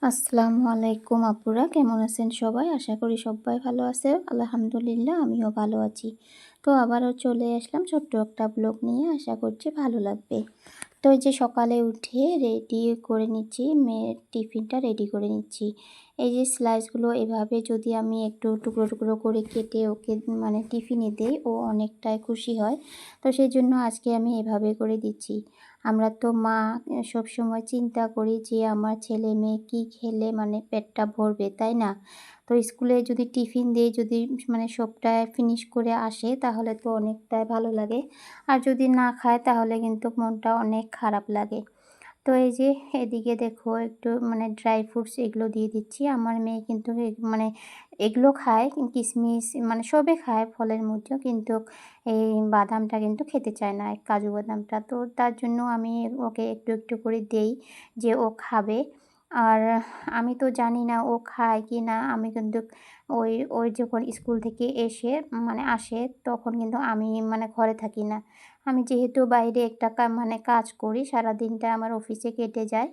আসসালামু আলাইকুম আপুরা, কেমন আছেন সবাই? আশা করি সবাই ভালো আছে। আলহামদুলিল্লাহ আমিও ভালো আছি। তো আবারও চলে আসলাম ছোট্ট একটা ব্লগ নিয়ে, আশা করছি ভালো লাগবে। তো এই যে সকালে উঠে রেডি করে নিচ্ছি, মেয়ের টিফিনটা রেডি করে নিচ্ছি। এই যে স্লাইসগুলো এভাবে যদি আমি একটু টুকরো টুকরো করে কেটে ওকে মানে টিফিনে দেই, ও অনেকটাই খুশি হয়। তো সেই জন্য আজকে আমি এভাবে করে দিচ্ছি। আমরা তো মা সবসময় চিন্তা করি যে আমার ছেলে মেয়ে কী খেলে মানে পেটটা ভরবে, তাই না? তো স্কুলে যদি টিফিন দিয়ে যদি মানে সবটা ফিনিশ করে আসে তাহলে তো অনেকটাই ভালো লাগে। আর যদি না খায় তাহলে কিন্তু মনটা অনেক খারাপ লাগে। তো এই যে এদিকে দেখো একটু মানে ড্রাই ফ্রুটস এগুলো দিয়ে দিচ্ছি। আমার মেয়ে কিন্তু মানে এগুলো খায়, কিশমিশ মানে সবই খায় ফলের মধ্যেও, কিন্তু এই বাদামটা কিন্তু খেতে চায় না, কাজু বাদামটা। তো তার জন্য আমি ওকে একটু একটু করে দেই যে ও খাবে। আর আমি তো জানি না ও খায় কি না। আমি কিন্তু ওই ওই যখন স্কুল থেকে এসে মানে আসে তখন কিন্তু আমি মানে ঘরে থাকি না। আমি যেহেতু বাইরে একটা মানে কাজ করি, সারাদিনটা আমার অফিসে কেটে যায়।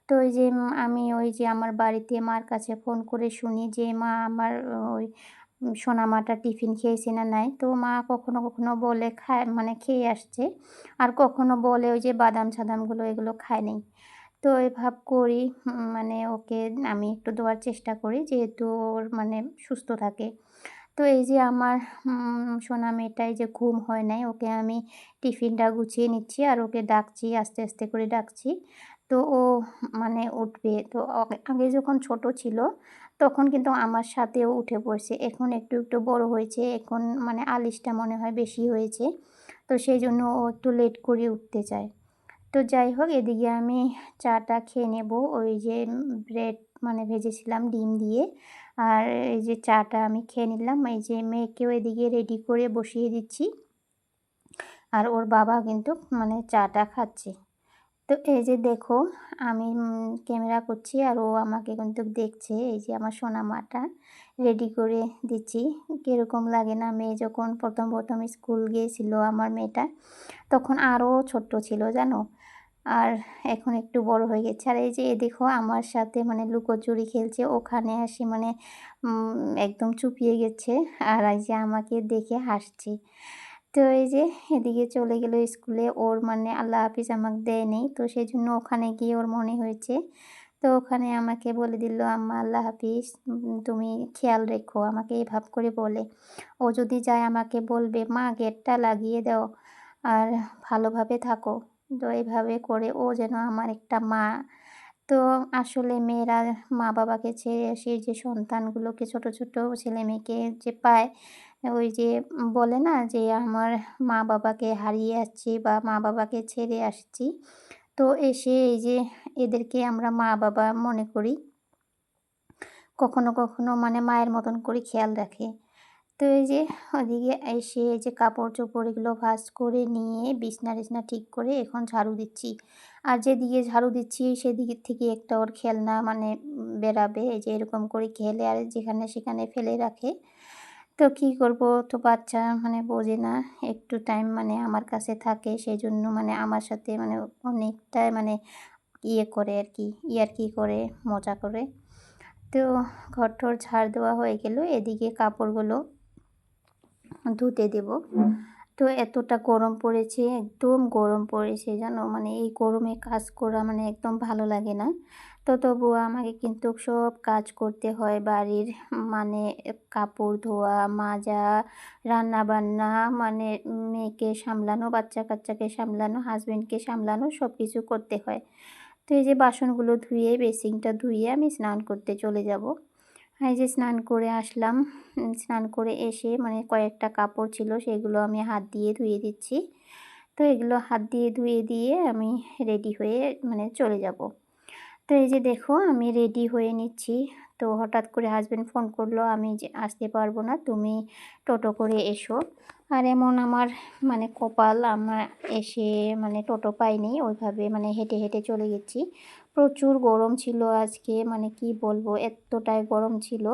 তো ওই যে আমি ওই যে আমার বাড়িতে মার কাছে ফোন করে শুনি যে মা আমার ওই সোনামাটা টিফিন খেয়েছে না নাই। তো মা কখনো কখনো বলে খায় মানে খেয়ে আসছে। আর কখনো বলে ওই যে বাদাম-সাদামগুলো এগুলো খায় নাই। তো এভাব করি, মানে ওকে আমি একটু দেওয়ার চেষ্টা করি যেহেতু ওর মানে সুস্থ থাকে। তো এই যে আমার সোনা মেয়েটা এই যে ঘুম হয় নাই, ওকে আমি টিফিনটা গুছিয়ে নিচ্ছি আর ওকে ডাকছি, আস্তে আস্তে করে ডাকছি। তো ও মানে উঠবে। তো আগে যখন ছোট ছিল তখন কিন্তু আমার সাথেও উঠে পড়ছে। এখন একটু একটু বড় হয়েছে, এখন মানে আলিশটা মনে হয় বেশি হয়েছে। তো সেইজন্য ও একটু লেট করে উঠতে চায়। তো যাই হোক, এদিকে আমি চাটা খেয়ে নেব। ওই যে ব্রেড মানে ভেজেছিলাম ডিম দিয়ে। আর এই যে চাটা আমি খেয়ে নিলাম। এই যে মেয়েকেও এদিকে রেডি করে বসিয়ে দিচ্ছি। আর ওর বাবা কিন্তু মানে চাটা খাচ্ছে। তো এই যে দেখো আমি ক্যামেরা করছি আর ও আমাকে কিন্তু দেখছে। এই যে আমার সোনামাটা রেডি করে দিচ্ছি। কিরকম লাগে না? মেয়ে যখন প্রথম স্কুল গিয়েছিল আমার মেয়েটা, তখন আরও ছোট্ট ছিল জানো? আর এখন একটু বড় হয়ে গেছে। আর এই যে দেখো আমার সাথে মানে লুকোচুরি খেলছে। ওখানে আসি মানে একদম চুপিয়ে গেছে। আর এই যে আমাকে দেখে হাসছে। তো এই যে এদিকে চলে গেল স্কুলে। ওর মানে আল্লাহ হাফিজ আমাকে দেয় নাই। তো সেজন্য ওখানে গিয়ে ওর মনে হয়েছে। তো ওখানে আমাকে বলে দিল, "আম্মা আল্লাহ হাফিজ, তুমি খেয়াল রেখো।" আমাকে এভাব করে বলে। ও যদি যায় আমাকে বলবে, "মা গেটটা লাগিয়ে দাও আর ভালোভাবে থাকো।" তো এভাবে করে ও যেন আমার একটা মা। তো আসলে মেয়েরা মা-বাবাকে ছেড়ে এসে যে সন্তানগুলোকে ছোট, ছোট ছেলেমেয়েকে যে পায়, ওই যে বলে না যে আমার মা-বাবাকে হারিয়ে আসছি বা মা-বাবাকে ছেড়ে আসছি। তো এসে এই যে এদেরকে আমরা মা-বাবা মনে করি। কখনো, কখনো মানে মায়ের মতন করে খেয়াল রাখে। তো এই যে ওদিকে এসে এই যে কাপড়-চোপড় এগুলো ভাঁজ করে নিয়ে বিছনা-টিছনা ঠিক করে এখন ঝাড়ু দিচ্ছি। আর যেদিকে ঝাড়ু দিচ্ছি সেদিকের থেকে একটা ওর খেলনা মানে বেরাবে। এই যে এরকম করে খেলে আর যেখানে সেখানে ফেলে রাখে। তো কি করব? তো বাচ্চা মানে বোঝে না। একটু টাইম মানে আমার কাছে থাকে, সেজন্য মানে আমার সাথে মানে অনেকটাই মানে ইয়ে করে আরকি, ইয়ার্কি করে, মজা করে। তো ঘর-টর ঝাড় দেওয়া হয়ে গেল। এদিকে কাপড়গুলো ধুতে দেব। তো এতটা গরম পড়েছে, একদম গরম পড়েছে জানো? মানে এই গরমে কাজ করা মানে একদম ভালো লাগে না। তো তবুও আমাকে কিন্তু সব কাজ করতে হয় বাড়ির, মানে কাপড় ধোয়া, মাজা, রান্না-বান্না, মানে মেয়েকে সামলানো, বাচ্চা-কাচ্চাকে সামলানো, হাসব্যান্ডকে সামলানো সবকিছু করতে হয়। তো এই যে বাসনগুলো ধুয়ে, বেসিনটা ধুয়ে আমি স্নান করতে চলে যাব। এই যে স্নান করে আসলাম। স্নান করে এসে মানে কয়েকটা কাপড় ছিল সেগুলো আমি হাত দিয়ে ধুয়ে দিচ্ছি। তো এগুলো হাত দিয়ে ধুয়ে দিয়ে আমি রেডি হয়ে মানে চলে যাব। তো এই যে দেখো আমি রেডি হয়ে নিচ্ছি। তো হঠাৎ করে হাসব্যান্ড ফোন করলো, "আমি যে আসতে পারবো না, তুমি টোটো করে এসো।" আর এমন আমার মানে কপাল, আমার এসে মানে টোটো পাইনি। ওইভাবে মানে হেঁটে, হেঁটে চলে গেছি। প্রচুর গরম ছিল আজকে, মানে কি বলবো এতটাই গরম ছিল।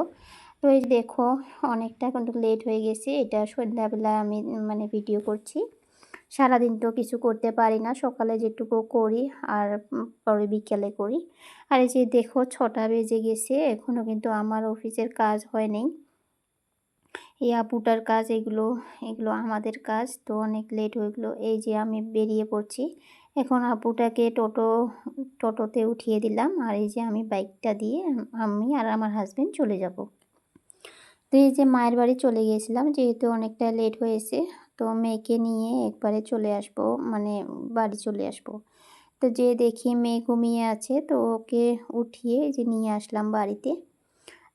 তো এই দেখো অনেকটা কিন্তু লেট হয়ে গেছে। এটা সন্ধ্যাবেলা আমি মানে ভিডিও করছি। সারাদিন তো কিছু করতে পারি না, সকালে যেটুকু করি আর পরে বিকেলে করি। আর এই যে দেখো ৬টা বেজে গেছে, এখনও কিন্তু আমার অফিসের কাজ হয় নাই। এই আপুটার কাজ এগুলো আমাদের কাজ, তো অনেক লেট হয়ে গেলো। এই যে আমি বেরিয়ে পড়ছি, এখন আপুটাকে টোটোতে উঠিয়ে দিলাম, আর এই যে আমি বাইকটা দিয়ে আমি আর আমার হাজবেন্ড চলে যাব। তো এই যে মায়ের বাড়ি চলে গিয়েছিলাম, যেহেতু অনেকটা লেট হয়েছে, তো মেয়েকে নিয়ে একবারে চলে আসব, মানে বাড়ি চলে আসব। তো যেয়ে দেখি মেয়ে ঘুমিয়ে আছে, তো ওকে উঠিয়ে এই যে নিয়ে আসলাম বাড়িতে।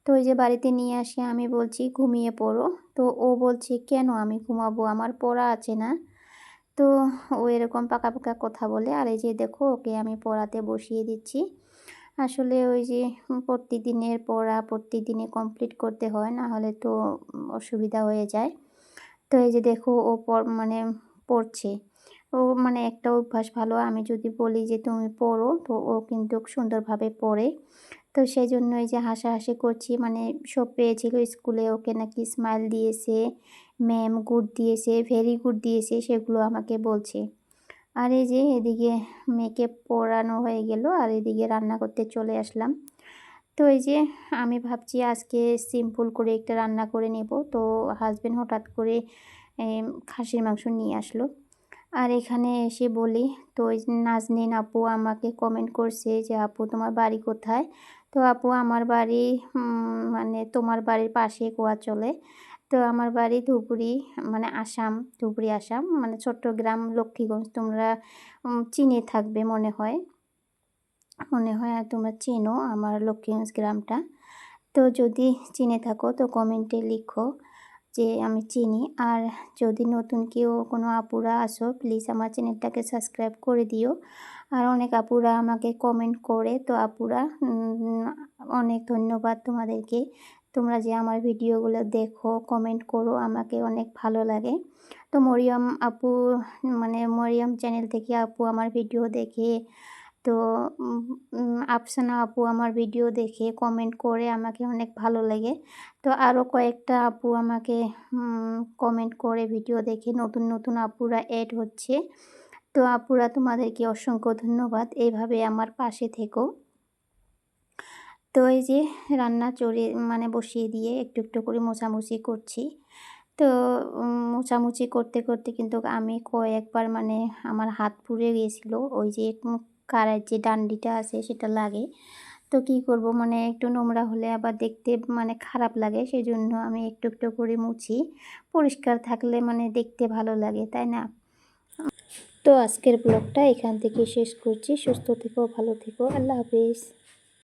তো ওই যে বাড়িতে নিয়ে আসি, আমি বলছি ঘুমিয়ে পড়ো, তো ও বলছে কেন আমি ঘুমাবো, আমার পড়া আছে না। তো ও এরকম পাকা পাকা কথা বলে, আর এই যে দেখো ওকে আমি পড়াতে বসিয়ে দিচ্ছি। আসলে ওই যে প্রতিদিনের পড়া প্রতিদিনে কমপ্লিট করতে হয়, না হলে তো অসুবিধা হয়ে যায়। তো এই যে দেখো ও মানে পড়ছে। ও মানে একটা অভ্যাস ভালো, আমি যদি বলি যে তুমি পড়ো, তো ও কিন্তু সুন্দরভাবে পড়ে। তো সেজন্য এই যে হাসাহাসি করছি, মানে সব পেয়েছিল স্কুলে, ওকে নাকি স্মাইল দিয়েছে, ম্যাম গুড দিয়েছে, ভেরি গুড দিয়েছে, সেগুলো আমাকে বলছে। আর এই যে এদিকে মেয়েকে পড়ানো হয়ে গেল, আর এদিকে রান্না করতে চলে আসলাম। তো এই যে আমি ভাবছি আজকে সিম্পল করে একটা রান্না করে নেব। তো হাসব্যান্ড হঠাৎ করে খাসির মাংস নিয়ে আসলো। আর এখানে এসে বলি, তো ওই যে নাজনীন আপু আমাকে কমেন্ট করছে যে আপু তোমার বাড়ি কোথায়? তো আপু আমার বাড়ি মানে তোমার বাড়ির পাশে চলে। তো আমার বাড়ি ধুবড়ী, মানে আসাম, ধুবড়ী আসাম, মানে চট্টগ্রাম লক্ষ্মীগঞ্জ। তোমরা চিনে থাকবে মনে হয় আর তোমরা চেনো আমার লক্ষ্মীগঞ্জ গ্রামটা। তো যদি চিনে থাকো তো কমেন্টে লিখো যে আমি চিনি। আর যদি নতুন কেউ কোনো আপুরা আসো, প্লিজ আমার চ্যানেলটাকে সাবস্ক্রাইব করে দিও। আর অনেক আপুরা আমাকে কমেন্ট করে, তো আপুরা অনেক ধন্যবাদ তোমাদেরকে। তোমরা যে আমার ভিডিওগুলো দেখো, কমেন্ট করো, আমাকে অনেক ভালো লাগে। তো মরিয়ম আপু, মানে মরিয়ম চ্যানেল থেকে আপু আমার ভিডিও দেখে, তো আফসানা আপু আমার ভিডিও দেখে কমেন্ট করে, আমাকে অনেক ভালো লাগে। তো আরও কয়েকটা আপু আমাকে কমেন্ট করে ভিডিও দেখে নতুন নতুন আপুরা অ্যাড হচ্ছে। তো আপুরা তোমাদেরকে অসংখ্য ধন্যবাদ, এইভাবে আমার পাশে থেকো। তো এই যে রান্না মানে বসিয়ে দিয়ে একটু একটু করে মোছামুছি করছি। তো মোছামুছি করতে করতে কিন্তু আমি কয়েকবার মানে আমার হাত পুড়ে গিয়েছিল, ওই যে কড়াইয়ের যে ডান্ডিটা আছে সেটা লাগে। তো কী করব, মানে একটু নোংরা হলে আবার দেখতে মানে খারাপ লাগে, সেজন্য আমি একটু একটু করে মুছি। পরিষ্কার থাকলে মানে দেখতে ভালো লাগে, তাই না? তো আজকের ব্লগটা এখান থেকে শেষ করছি। সুস্থ থেকো, ভালো থেকো, আল্লাহ হাফেজ।